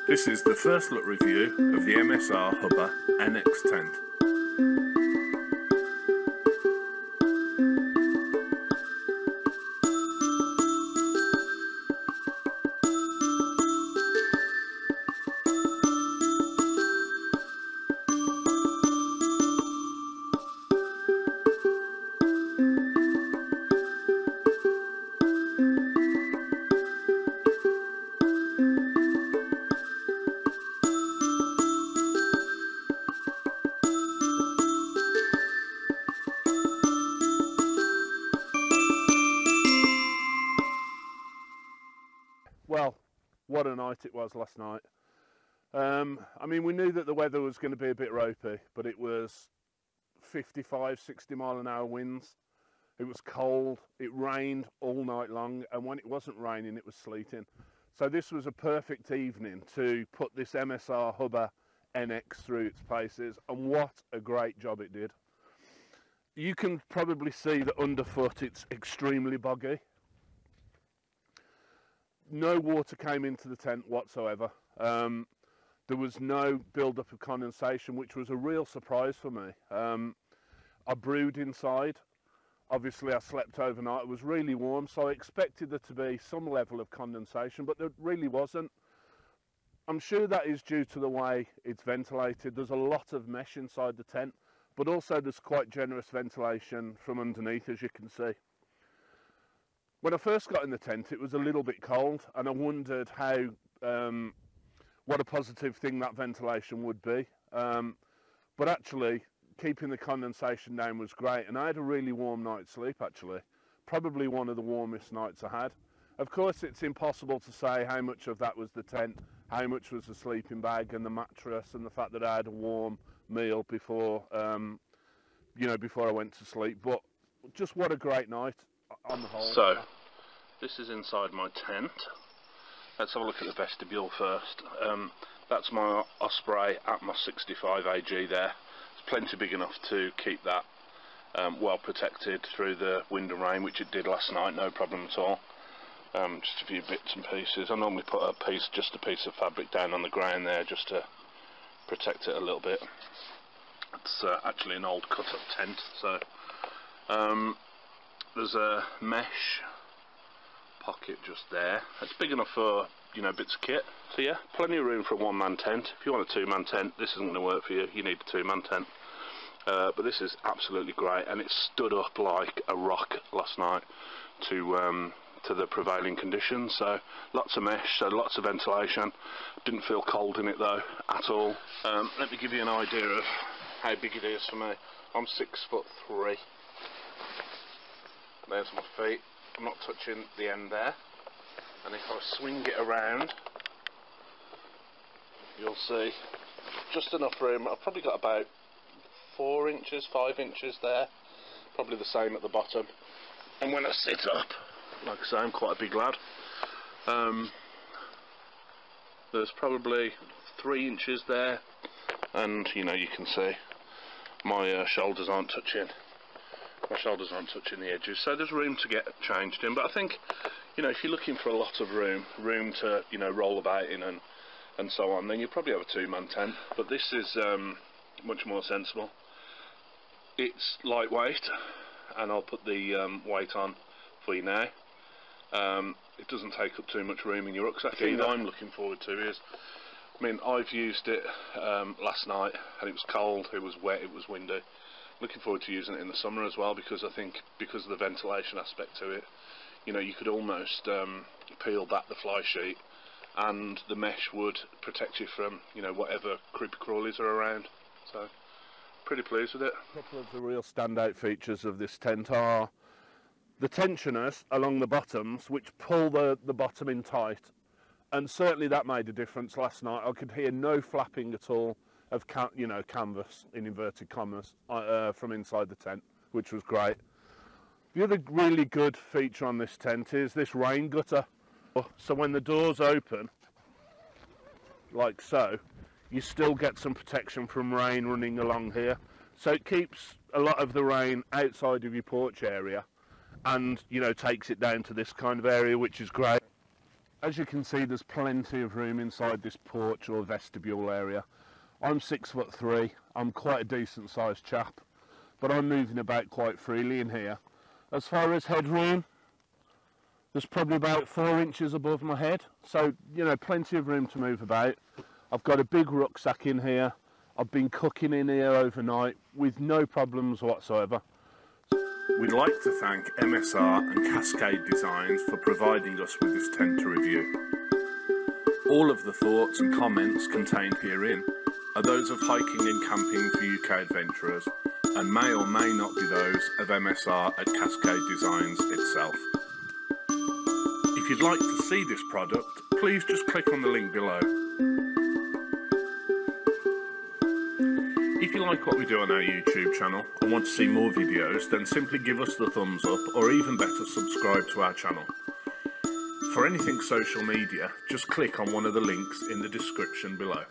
This is the first look review of the MSR Hubba NX tent. Well, what a night it was last night. I mean, we knew that the weather was going to be a bit ropey, but it was 55, 60 mile an hour winds. It was cold, it rained all night long, and when it wasn't raining, it was sleeting. So this was a perfect evening to put this MSR Hubba NX through its paces, and what a great job it did. You can probably see that underfoot it's extremely boggy. No water came into the tent whatsoever. There was no build-up of condensation, which was a real surprise for me. I brewed inside. Obviously, I slept overnight. It was really warm, so I expected there to be some level of condensation, but there really wasn't. I'm sure that is due to the way it's ventilated. There's a lot of mesh inside the tent, but also there's quite generous ventilation from underneath, as you can see. When I first got in the tent, it was a little bit cold, and I wondered how, what a positive thing that ventilation would be. But actually, keeping the condensation down was great, and I had a really warm night's sleep, actually. Probably one of the warmest nights I had. Of course, it's impossible to say how much of that was the tent, how much was the sleeping bag and the mattress, and the fact that I had a warm meal before, you know, before I went to sleep. But just what a great night. On the whole. So, this is inside my tent. Let's have a look at the vestibule first. That's my Osprey Atmos 65 AG there. It's plenty big enough to keep that well protected through the wind and rain, which it did last night, no problem at all. Just a few bits and pieces. I normally put just a piece of fabric down on the ground there just to protect it a little bit. It's actually an old cut-up tent, so there's a mesh pocket just there. It's big enough for, you know, bits of kit. So yeah, plenty of room for a one-man tent. If you want a two-man tent, this isn't going to work for you. You need a two-man tent. But this is absolutely great, and it stood up like a rock last night to the prevailing conditions. So lots of mesh, so lots of ventilation. Didn't feel cold in it though at all. Let me give you an idea of how big it is for me. I'm 6'3". There's my feet. I'm not touching the end there, and if I swing it around, you'll see just enough room. I've probably got about 4 inches, 5 inches there, probably the same at the bottom. And when I sit up, like I say, I'm quite a big lad, there's probably 3 inches there, and you know, you can see my shoulders aren't touching. My shoulders aren't touching the edges, so there's room to get changed in. But I think, you know, if you're looking for a lot of room to, you know, roll about in and so on, then you probably have a two-man tent. But this is much more sensible. It's lightweight, and I'll put the weight on for you now. It doesn't take up too much room in your rucksack. The thing that I'm looking forward to is, I mean, I've used it last night, and it was cold, it was wet, it was windy. Looking forward to using it in the summer as well, because I think because of the ventilation aspect to it, you know, you could almost peel back the fly sheet, and the mesh would protect you from, you know, whatever creepy crawlies are around. So pretty pleased with it. A couple of the real standout features of this tent are the tensioners along the bottoms, which pull the bottom in tight, and certainly that made a difference last night. I could hear no flapping at all of canvas, in inverted commas, from inside the tent, which was great. The other really good feature on this tent is this rain gutter. So when the doors open, like so, you still get some protection from rain running along here. So it keeps a lot of the rain outside of your porch area, and, you know, takes it down to this kind of area, which is great. As you can see, there's plenty of room inside this porch or vestibule area. I'm 6'3", I'm quite a decent sized chap, but I'm moving about quite freely in here. As far as headroom, there's probably about 4 inches above my head, so you know, plenty of room to move about. I've got a big rucksack in here. I've been cooking in here overnight with no problems whatsoever. We'd like to thank MSR and Cascade Designs for providing us with this tent to review. All of the thoughts and comments contained herein are those of hiking and camping for UK adventurers and may or may not be those of MSR at Cascade Designs itself. If you'd like to see this product, please just click on the link below. If you like what we do on our YouTube channel and want to see more videos, then simply give us the thumbs up, or even better, subscribe to our channel. For anything social media, just click on one of the links in the description below.